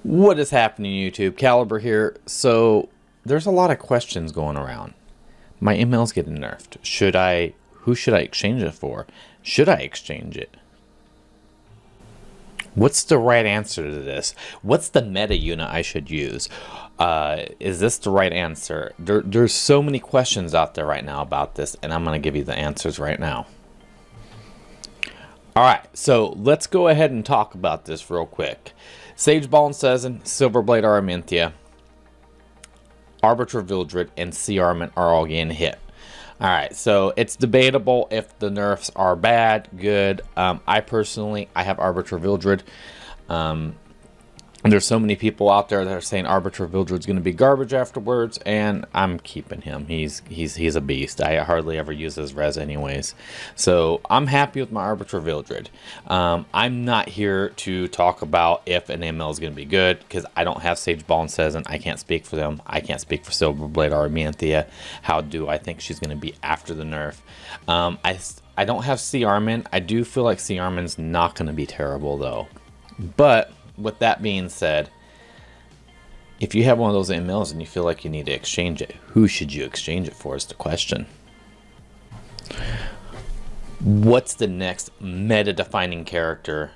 What is happening, YouTube? Caliber here. So there's a lot of questions going around. My email's getting nerfed. Who should I exchange it for? Should I exchange it? What's the right answer to this? What's the meta unit I should use? Is this the right answer? There's so many questions out there right now about this, and I'm going to give you the answers right now. Alright, so let's go ahead and talk about this real quick. Sage Baal and Sezin, Silverblade Arminthia, Arbiter Vildred, and Sea Armament are all getting hit. Alright, so it's debatable if the nerfs are bad, good. I have Arbiter Vildred. There's so many people out there that are saying Arbiter Vildred's going to be garbage afterwards, and I'm keeping him. He's a beast. I hardly ever use his res anyways. So I'm happy with my Arbiter Vildred. I'm not here to talk about if an ML is going to be good, because I don't have Sage Baal and Sezin. I can't speak for them. I can't speak for Silverblade or Arminthia. How do I think she's going to be after the nerf? I don't have Sea Armament. I do feel like Sea Armament's not going to be terrible, though. But with that being said, if you have one of those MLs and you feel like you need to exchange it, who should you exchange it for is the question. What's the next meta-defining character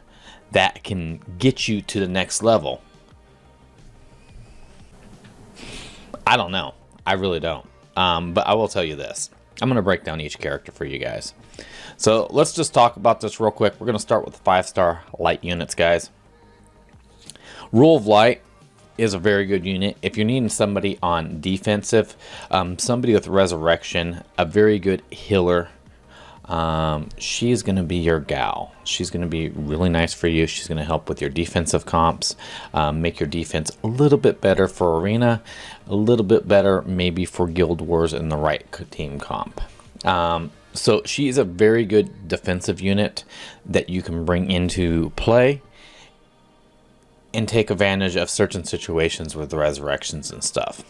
that can get you to the next level? I don't know. I really don't. But I will tell you this. I'm going to break down each character for you guys. So let's just talk about this real quick. We're going to start with the 5-star light units, guys. Rule of Light is a very good unit. If you're needing somebody on defensive, somebody with Resurrection, a very good healer, she's going to be your gal. She's going to be really nice for you. She's going to help with your defensive comps, make your defense a little bit better for Arena, a little bit better maybe for Guild Wars and the right team comp. So she's a very good defensive unit that you can bring into play and take advantage of certain situations with the resurrections and stuff.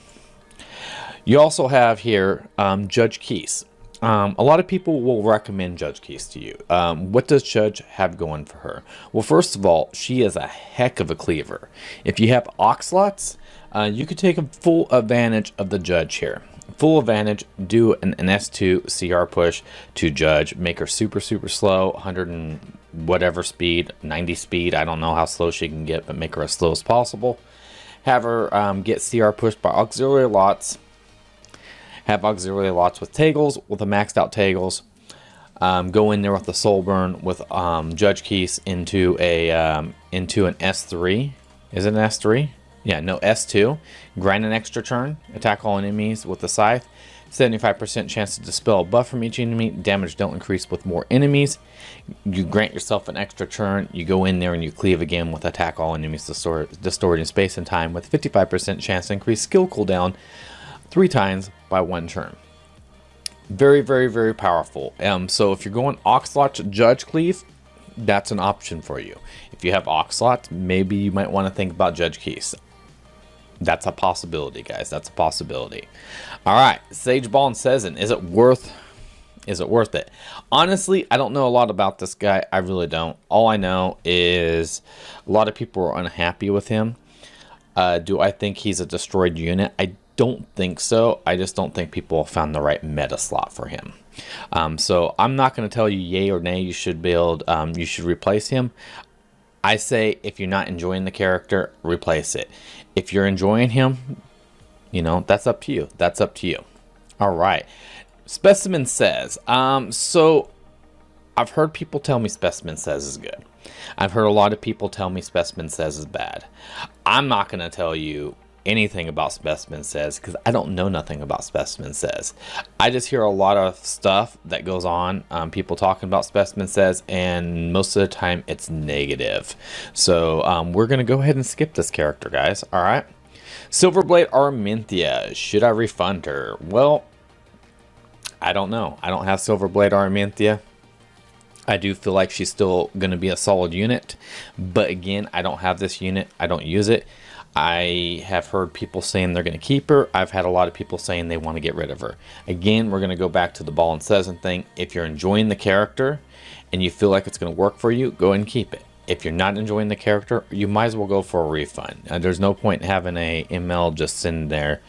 You also have here Judge Keys. A lot of people will recommend Judge Keys to you. What does Judge have going for her? Well, first of all, she is a heck of a cleaver. If you have Oxlots, you could take a full advantage of the Judge here. Full advantage, do an S2 CR push to Judge, make her super slow, 100 and whatever speed, 90 speed, I don't know how slow she can get, but make her as slow as possible. Have her get CR pushed by auxiliary lots. Have auxiliary lots with Taggles, with a maxed out Taggles. Go in there with the Soul Burn with Judge Keys into an S3. Is it an S3? Yeah, no, S2. Grind an extra turn. Attack all enemies with the Scythe. 75% chance to dispel a buff from each enemy. Damage don't increase with more enemies. You grant yourself an extra turn. You go in there and you cleave again with attack all enemies distorted in space and time with 55% chance to increase skill cooldown 3 times by 1 turn. Very, very, very powerful. So if you're going Oxlot Judge Cleave, that's an option for you. If you have Oxlot, maybe you might want to think about Judge Keys. That's a possibility, guys. That's a possibility. All right, Sage Baal and Sezin. Is it worth it? Honestly, I don't know a lot about this guy. I really don't. All I know is a lot of people are unhappy with him. Do I think he's a destroyed unit? I don't think so. I just don't think people have found the right meta slot for him. So I'm not going to tell you yay or nay. You should build. You should replace him. I say if you're not enjoying the character, replace it. If you're enjoying him, you know, that's up to you. That's up to you. All right. Specimen Says. So I've heard people tell me Specimen Says is good. I've heard a lot of people tell me Specimen Says is bad. I'm not going to tell you anything about Specimen Says because I don't know nothing about Specimen Says. I just hear a lot of stuff that goes on, people talking about Specimen Says, and most of the time it's negative. So we're gonna go ahead and skip this character, guys. All right. Silverblade Arminthia. Should I refund her? Well, I don't know. I don't have Silverblade Arminthia. I do feel like she's still going to be a solid unit, but again, I don't have this unit. I don't use it. I have heard people saying they're going to keep her. I've had a lot of people saying they want to get rid of her. Again, we're going to go back to the Baal and Sezin thing. If you're enjoying the character and you feel like it's going to work for you, go ahead and keep it. if you're not enjoying the character, you might as well go for a refund. There's no point in having a ML just sitting there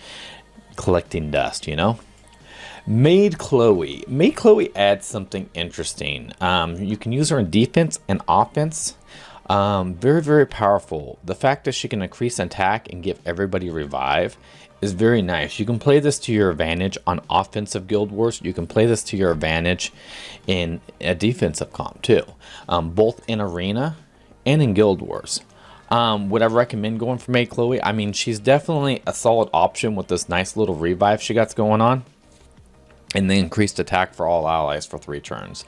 collecting dust, you know? Maid Chloe. Maid Chloe adds something interesting. You can use her in defense and offense. Very, very powerful. The fact that she can increase attack and give everybody revive is very nice. You can play this to your advantage on offensive Guild Wars. You can play this to your advantage in a defensive comp too, both in Arena and in Guild Wars. Would I recommend going for Maid Chloe? I mean, she's definitely a solid option with this nice little revive she got going on. And the increased attack for all allies for 3 turns.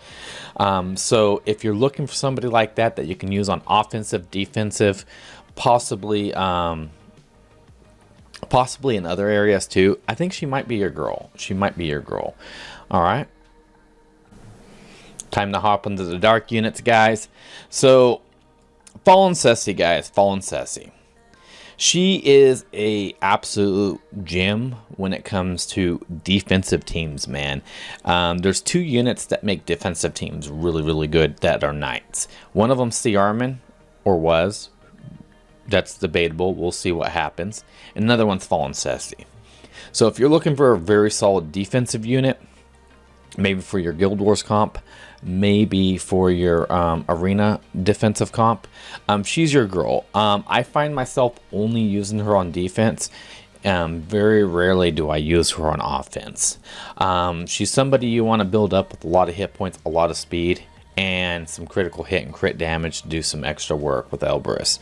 So if you're looking for somebody like that you can use on offensive, defensive, possibly in other areas too, I think she might be your girl. She might be your girl. All right. Time to hop into the dark units, guys. So Fallen Ceci, guys. Fallen Ceci. She is a absolute gem when it comes to defensive teams, man. There's 2 units that make defensive teams really, really good that are knights. One of them, Armin, or was. That's debatable. We'll see what happens. And another one's Fallen Ceci. So if you're looking for a very solid defensive unit, maybe for your Guild Wars comp, maybe for your Arena defensive comp, she's your girl. I find myself only using her on defense. Very rarely do I use her on offense. She's somebody you want to build up with a lot of hit points, a lot of speed, and some critical hit and crit damage to do some extra work with Elbrus.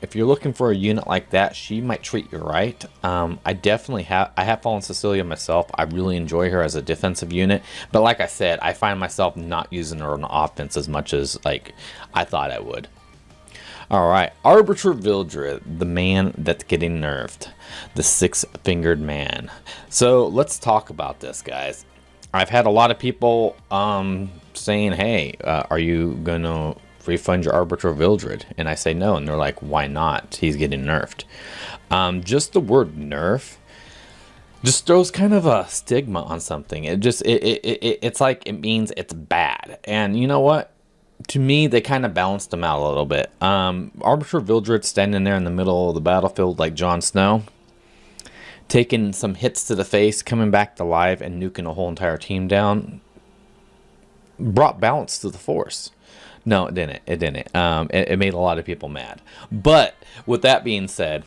If you're looking for a unit like that, she might treat you right. I definitely have Fallen Cecilia myself. I really enjoy her as a defensive unit, but like I said, I find myself not using her on offense as much as like I thought I would. All right, Arbiter Vildred, the man that's getting nerfed, the 6-fingered man. So let's talk about this, guys. I've had a lot of people saying, hey, are you going to refund your Arbiter Vildred? And I say no, and they're like, why not? He's getting nerfed. Just the word nerf just throws kind of a stigma on something. It's like it means it's bad. And you know what? To me, they kind of balanced them out a little bit. Arbiter Vildred standing there in the middle of the battlefield like Jon Snow, taking some hits to the face, coming back to life, and nuking a whole entire team down, brought balance to the force. No, it didn't. It didn't. It made a lot of people mad. But with that being said,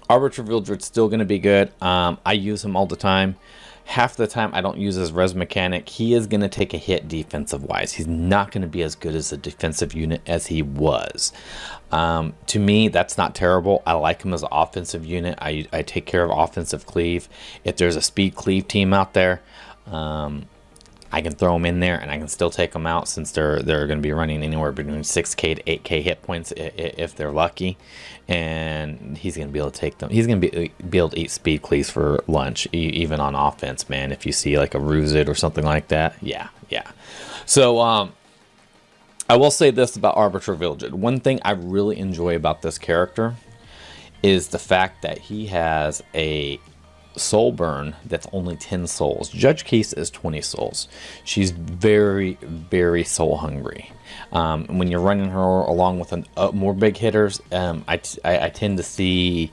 Arbiter Vildred's still going to be good. I use him all the time. Half the time I don't use his res mechanic. He is going to take a hit defensive wise. He's not going to be as good as a defensive unit as he was. To me, that's not terrible. I like him as an offensive unit. I take care of offensive cleave. If there's a speed cleave team out there, I can throw them in there and I can still take them out, since they're going to be running anywhere between 6k to 8k hit points if they're lucky. And he's going to be able to take them. He's going to be able to eat speed cleaves for lunch, even on offense, man. If you see like a Bruiser or something like that, yeah. So I will say this about Arbiter Vildred. One thing I really enjoy about this character is the fact that he has a soul burn that's only 10 souls. Judge Case is 20 souls. She's very, very soul hungry. When you're running her along with more big hitters, I tend to see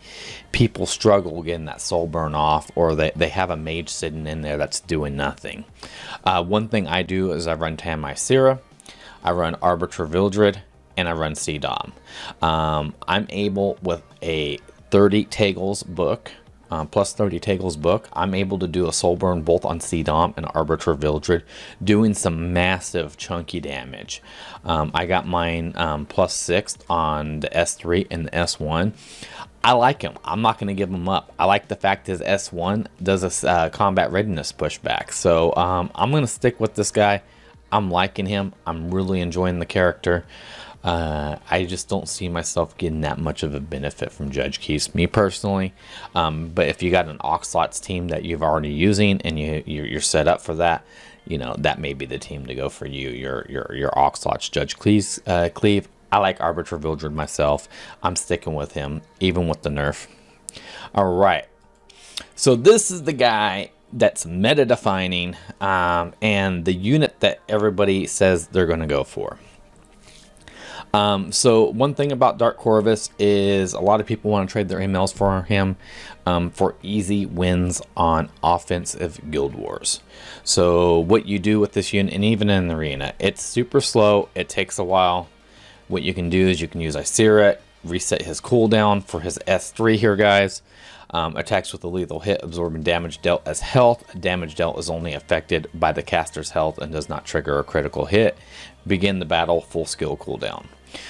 people struggle getting that soul burn off, or they have a mage sitting in there that's doing nothing. One thing I do is I run Tamai, I run Arbiter Vildred, and I run CDOM. I'm able, with a 30 Tagles book, plus 30 Tagles book, I'm able to do a soul burn both on CDOM and Arbiter Vildred, doing some massive chunky damage. I got mine plus 6 on the S3 and the S1. I like him. I'm not going to give him up. I like the fact his S1 does a combat readiness pushback. So I'm going to stick with this guy. I'm liking him. I'm really enjoying the character. I just don't see myself getting that much of a benefit from Judge Keys, me personally. But if you got an Oxlots team that you've already using and you're set up for that, you know, that may be the team to go for you. Your Oxlots Judge Cleave. I like Arbiter Vildred myself. I'm sticking with him, even with the nerf. All right. So this is the guy that's meta defining, and the unit that everybody says they're going to go for. So one thing about Dark Corvus is a lot of people want to trade their emails for him for easy wins on offensive guild wars. So what you do with this unit, and even in the arena, it's super slow. It takes a while. What you can do is you can use Isira, reset his cooldown for his S3 here, guys. Attacks with a lethal hit, absorbing damage dealt as health. Damage dealt is only affected by the caster's health and does not trigger a critical hit. Begin the battle, full skill cooldown.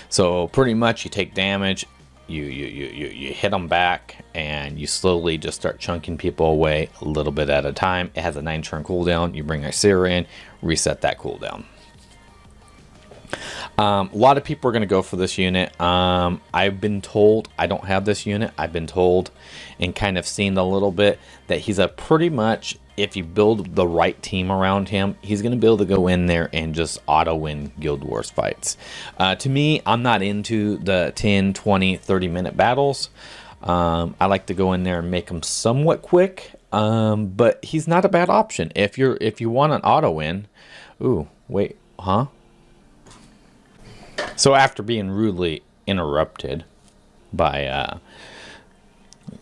So pretty much you take damage, you hit them back, and you slowly just start chunking people away a little bit at a time. It has a 9-turn cooldown. You bring Isira in, reset that cooldown. A lot of people are going to go for this unit. I've been told, I don't have this unit, I've been told and kind of seen a little bit that he's a pretty much, if you build the right team around him, he's going to be able to go in there and just auto win Guild Wars fights. To me, I'm not into the 10, 20, 30-minute battles. I like to go in there and make them somewhat quick, but he's not a bad option. If you want an auto win, ooh, wait, huh? So after being rudely interrupted by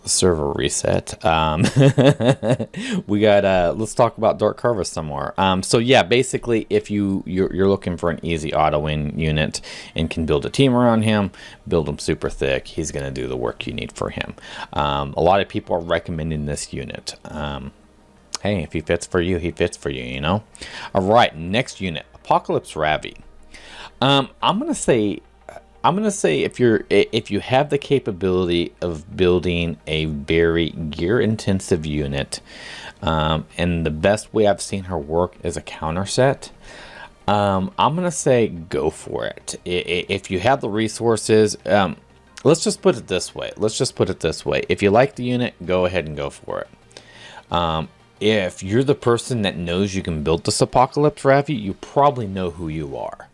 server reset, we got let's talk about Dark Corvus some more. So yeah, basically if you're looking for an easy auto win unit and can build a team around him, build him super thick, he's gonna do the work you need for him. A lot of people are recommending this unit. Hey, if he fits for you, he fits for you, you know. All right, next unit, Apocalypse Ravi. I'm gonna say if you have the capability of building a very gear intensive unit, and the best way I've seen her work is a counter set, I'm gonna say go for it. If you have the resources, let's just put it this way. If you like the unit, go ahead and go for it. If you're the person that knows you can build this Apocalypse Ravi, you probably know who you are.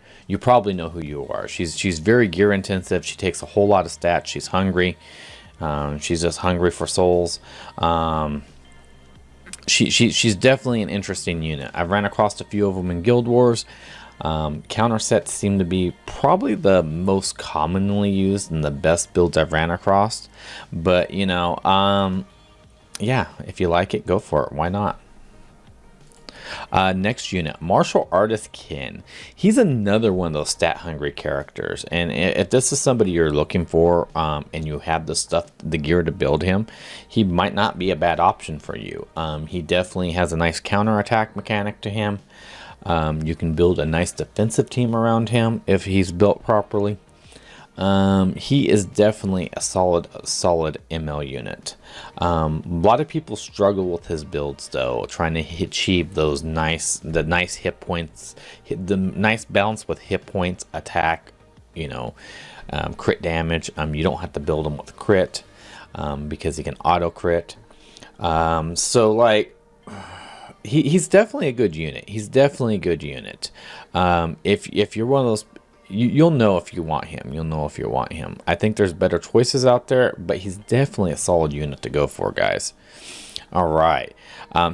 She's very gear intensive. She takes a whole lot of stats. She's hungry. She's just hungry for souls. She's definitely an interesting unit. I've ran across a few of them in Guild Wars. Counter sets seem to be probably the most commonly used and the best builds I've ran across. But you know, yeah, if you like it, go for it. Why not? Next unit, Martial Artist Kin. He's another one of those stat hungry characters, and if this is somebody you're looking for, and you have the stuff, the gear to build him, he might not be a bad option for you. He definitely has a nice counter attack mechanic to him. You can build a nice defensive team around him if he's built properly. He is definitely a solid ML unit. A lot of people struggle with his builds though, trying to achieve those nice hit points, the nice balance with hit points, attack, you know, crit damage. You don't have to build him with crit, because he can auto crit. So like, he's definitely a good unit. If you're one of those, you'll know if you want him. I think there's better choices out there, but he's definitely a solid unit to go for, guys. All right.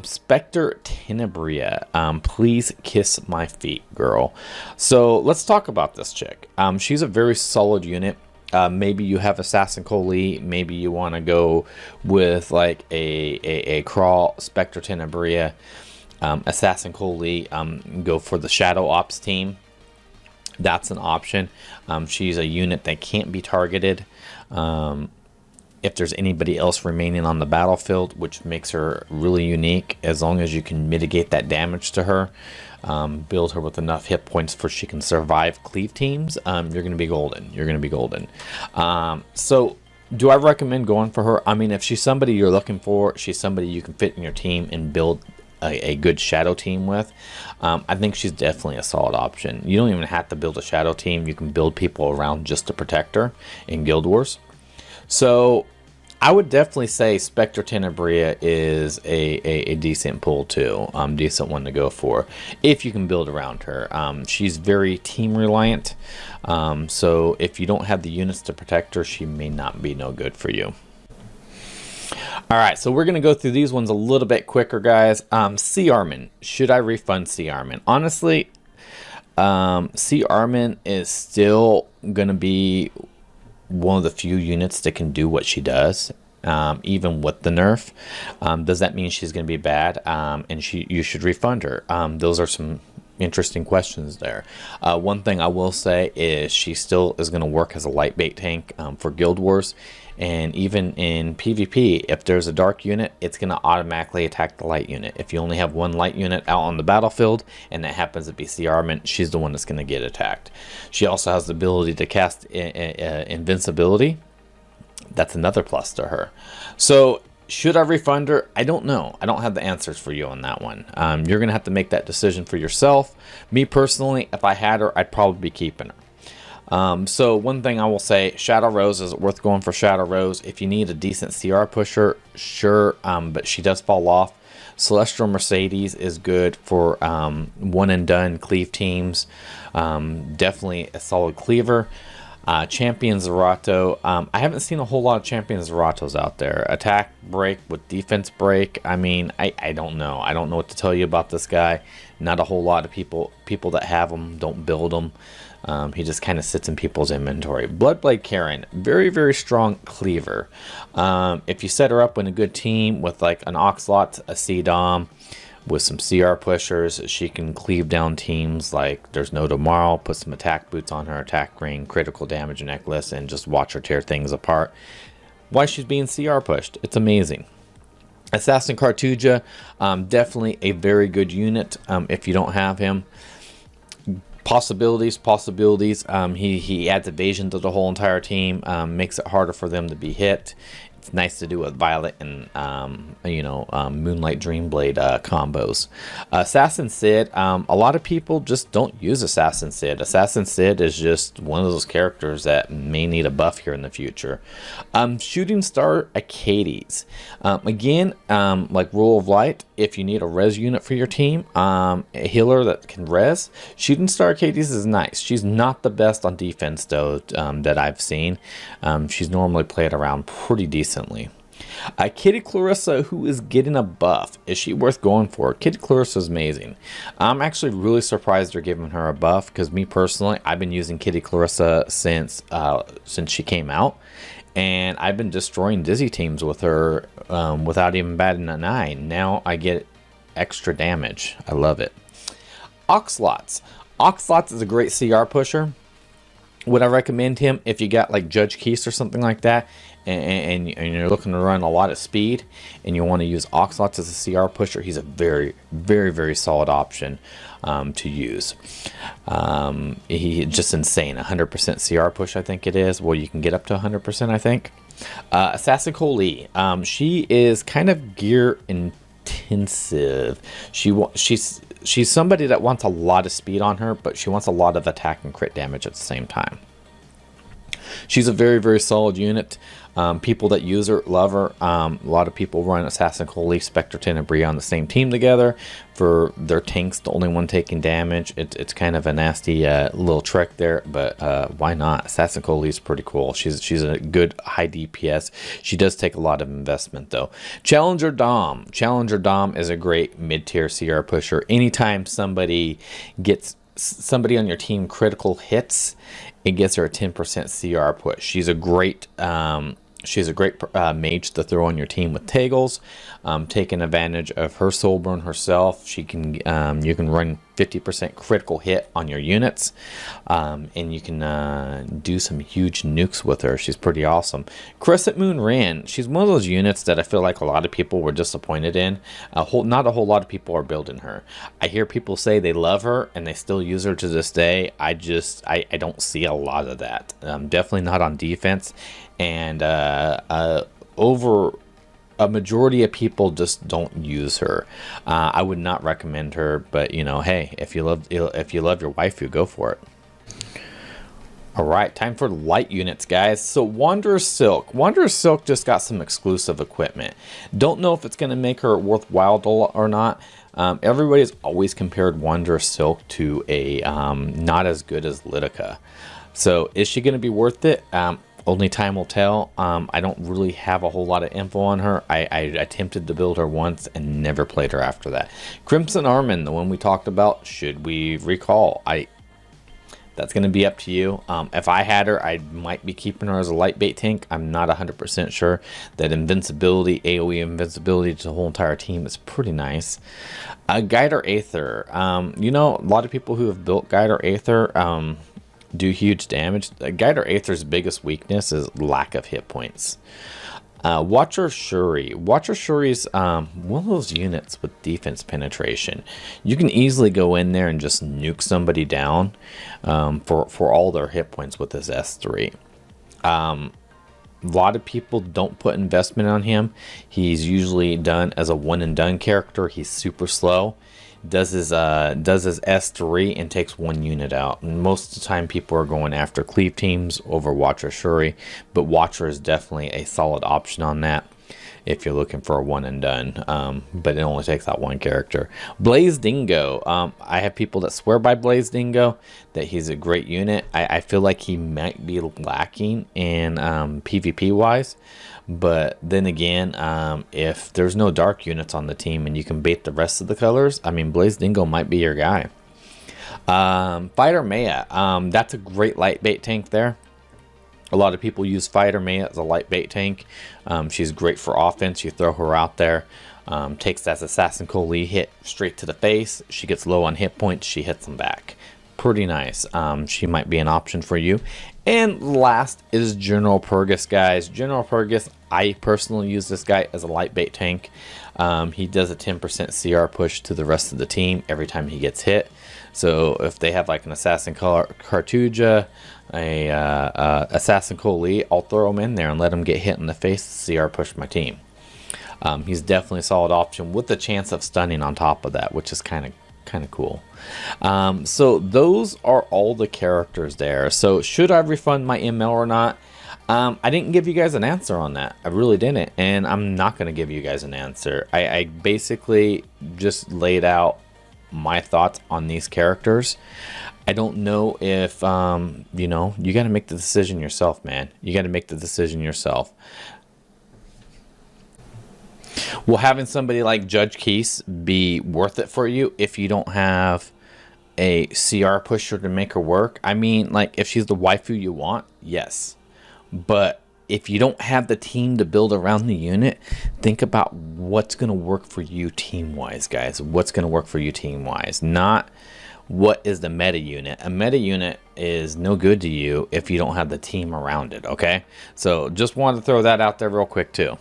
Specter Tenebria. Please kiss my feet, girl. So let's talk about this chick. She's a very solid unit. Maybe you have Assassin Coley. Maybe you want to go with like a crawl Specter Tenebria. Assassin Coley. Go for the Shadow Ops team. That's an option. She's a unit that can't be targeted if there's anybody else remaining on the battlefield, which makes her really unique. As long as you can mitigate that damage to her, build her with enough hit points for she can survive cleave teams, you're going to be golden. So do I recommend going for her? I mean, if she's somebody you're looking for, she's somebody you can fit in your team and build a good shadow team with, I think she's definitely a solid option. You don't even have to build a shadow team. You can build people around just to protect her in Guild Wars. So I would definitely say Specter Tenebria is a decent pull too, decent one to go for if you can build around her. She's very team reliant, so if you don't have the units to protect her, she may not be no good for you. All right, so we're going to go through these ones a little bit quicker, guys. C. Armin. Should I refund C. Armin? Honestly, Sea Armin is still going to be one of the few units that can do what she does, even with the nerf. Does that mean she's going to be bad? And you should refund her? Those are some interesting questions there. One thing I will say is she still is going to work as a light bait tank for Guild Wars. And even in PvP, if there's a dark unit, it's going to automatically attack the light unit. If you only have one light unit out on the battlefield, and that happens to be Sea Armin, she's the one that's going to get attacked. She also has the ability to cast invincibility. That's another plus to her. So, should I refund her? I don't know. I don't have the answers for you on that one. You're going to have to make that decision for yourself. Me personally, if I had her, I'd probably be keeping her. So one thing I will say, Shadow Rose, is it worth going for Shadow Rose? If you need a decent CR pusher, sure, but she does fall off. Celestial Mercedes is good for one and done cleave teams. Definitely a solid cleaver. Champion Zerato, I haven't seen a whole lot of Champion Zeratos out there. Attack break with defense break. I mean, I don't know. I don't know what to tell you about this guy. Not a whole lot of people that have him don't build him. He just kind of sits in people's inventory. Bloodblade Karen, very, very strong cleaver. If you set her up in a good team with like an Oxlot, a C-Dom, with some CR pushers, she can cleave down teams like there's no tomorrow. Put some attack boots on her, attack ring, critical damage necklace, and just watch her tear things apart. Why she's being CR pushed, it's amazing. Assassin Cartuja, definitely a very good unit if you don't have him. Possibilities. He adds evasion to the whole entire team, makes it harder for them to be hit. It's nice to do with Violet and Moonlight Dreamblade combos. Assassin Sid, a lot of people just don't use Assassin Sid. Assassin Sid is just one of those characters that may need a buff here in the future. Shooting Star Acades, again, like Rule of Light, if you need a res unit for your team, a healer that can res, Shooting Star Acades is nice. She's not the best on defense though, that I've seen. She's normally played around pretty decently. Kitty Clarissa, who is getting a buff. Is she worth going for? Kitty Clarissa is amazing. I'm actually really surprised they're giving her a buff, because me personally, I've been using Kitty Clarissa since she came out, and I've been destroying Dizzy teams with her without even batting an eye. Now I get extra damage. I love it. Oxlots. Oxlots is a great CR pusher. Would I recommend him if you got like Judge Keese or something like that, and you're looking to run a lot of speed and you want to use Oxlots as a CR pusher? He's a very, very, very solid option to use. He's just insane. 100% CR push, I think it is. Well, you can get up to 100%, I think. Assassin Coley. She is kind of gear intensive. She's somebody that wants a lot of speed on her, but she wants a lot of attack and crit damage at the same time. She's a very, very solid unit. People that use her love her. A lot of people run Assassin Coley, Specter Tenebria on the same team together. For their tanks, the only one taking damage. It's kind of a nasty little trick there, but why not? Assassin Coley is pretty cool. She's a good high DPS. She does take a lot of investment though. Challenger Dom. Challenger Dom is a great mid-tier CR pusher. Anytime somebody on your team critical hits, it gets her a 10% CR push. She's a great mage to throw on your team with Tagles. Taking advantage of her soul burn herself, you can run 50% critical hit on your units, and you can do some huge nukes with her. She's pretty awesome. Crescent Moon Ran, she's one of those units that I feel like a lot of people were disappointed in. Not a whole lot of people are building her. I hear people say they love her and they still use her to this day. I don't see a lot of that. Definitely not on defense, and over a majority of people just don't use her. I would not recommend her, but hey, if you love your waifu, go for it. All right, time for light units, guys. So Wanderer's Silk. Wanderer's Silk just got some exclusive equipment. Don't know if it's going to make her worthwhile or not. Everybody's always compared Wanderer's Silk to a not as good as Lidica. So is she going to be worth it? Only time will tell. I don't really have a whole lot of info on her. I attempted to build her once and never played her after that. Crimson Armin, the one we talked about, should we recall? That's going to be up to you. If I had her, I might be keeping her as a light bait tank. I'm not 100% sure. That invincibility, AoE invincibility to the whole entire team is pretty nice. Guide or Aether. You know, a lot of people who have built Guide or Aether do huge damage. Guide or Aether's biggest weakness is lack of hit points. Watcher Shuri. Watcher Shuri's one of those units with defense penetration. You can easily go in there and just nuke somebody down for all their hit points with this S3. A lot of people don't put investment on him. He's usually done as a one and done character. He's super slow. Does his S3 and takes one unit out. And most of the time people are going after cleave teams over Watcher Shuri, but Watcher is definitely a solid option on that if you're looking for a one and done. But it only takes out one character. Blaze Dingo. I have people that swear by Blaze Dingo, that he's a great unit. I feel like he might be lacking in PvP wise. But then again, if there's no dark units on the team and you can bait the rest of the colors, I mean, Blaze Dingo might be your guy. Fighter Maya, that's a great light bait tank there. A lot of people use Fighter Maya as a light bait tank. She's great for offense. You throw her out there, takes that Assassin Coley hit straight to the face. She gets low on hit points. She hits them back. Pretty nice. She might be an option for you. And last is General Purgus, guys. General Purgus, I personally use this guy as a light bait tank. He does a 10% CR push to the rest of the team every time he gets hit. So if they have like an Assassin Cartuja, Assassin Coley, I'll throw him in there and let him get hit in the face, CR push my team. He's definitely a solid option with the chance of stunning on top of that, which is kind of cool. So those are all the characters there. So should I refund my ML or not? I didn't give you guys an answer on that. I really didn't, and I'm not going to give you guys an answer. I basically just laid out my thoughts on these characters. I don't know if you know, you got to make the decision yourself, man. You got to make the decision yourself. Will having somebody like Judge Keese be worth it for you if you don't have a CR pusher to make her work? I mean, like, if she's the waifu you want, yes. But if you don't have the team to build around the unit, think about what's going to work for you team-wise, guys. What's going to work for you team-wise, not what is the meta unit. A meta unit is no good to you if you don't have the team around it, okay? So just wanted to throw that out there real quick, too.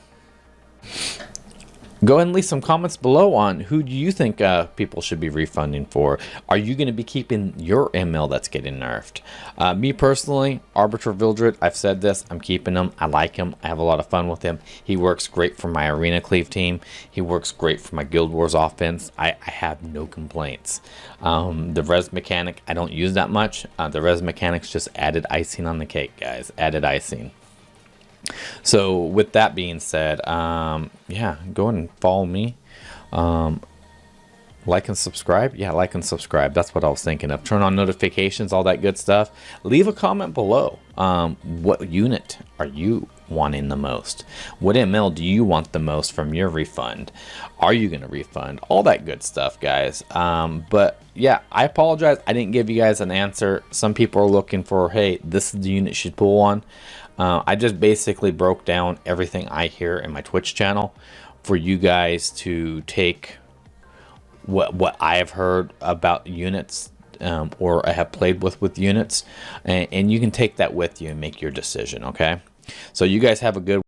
Go ahead and leave some comments below on who do you think people should be refunding for. Are you going to be keeping your ML that's getting nerfed? Me personally, Arbiter Vildred, I've said this, I'm keeping him. I like him. I have a lot of fun with him. He works great for my arena cleave team. He works great for my Guild Wars offense. I have no complaints. The res mechanic, I don't use that much. The res mechanics just added icing on the cake, guys. Added icing. So with that being said, yeah, go ahead and follow me. Like and subscribe. Yeah, like and subscribe. That's what I was thinking of. Turn on notifications, all that good stuff. Leave a comment below. What unit are you wanting the most? What ML do you want the most from your refund? Are you going to refund? All that good stuff, guys. But yeah, I apologize. I didn't give you guys an answer. Some people are looking for, hey, this is the unit you should pull on. I just basically broke down everything I hear in my Twitch channel for you guys to take what I have heard about units or I have played with units, and you can take that with you and make your decision, okay? So you guys have a good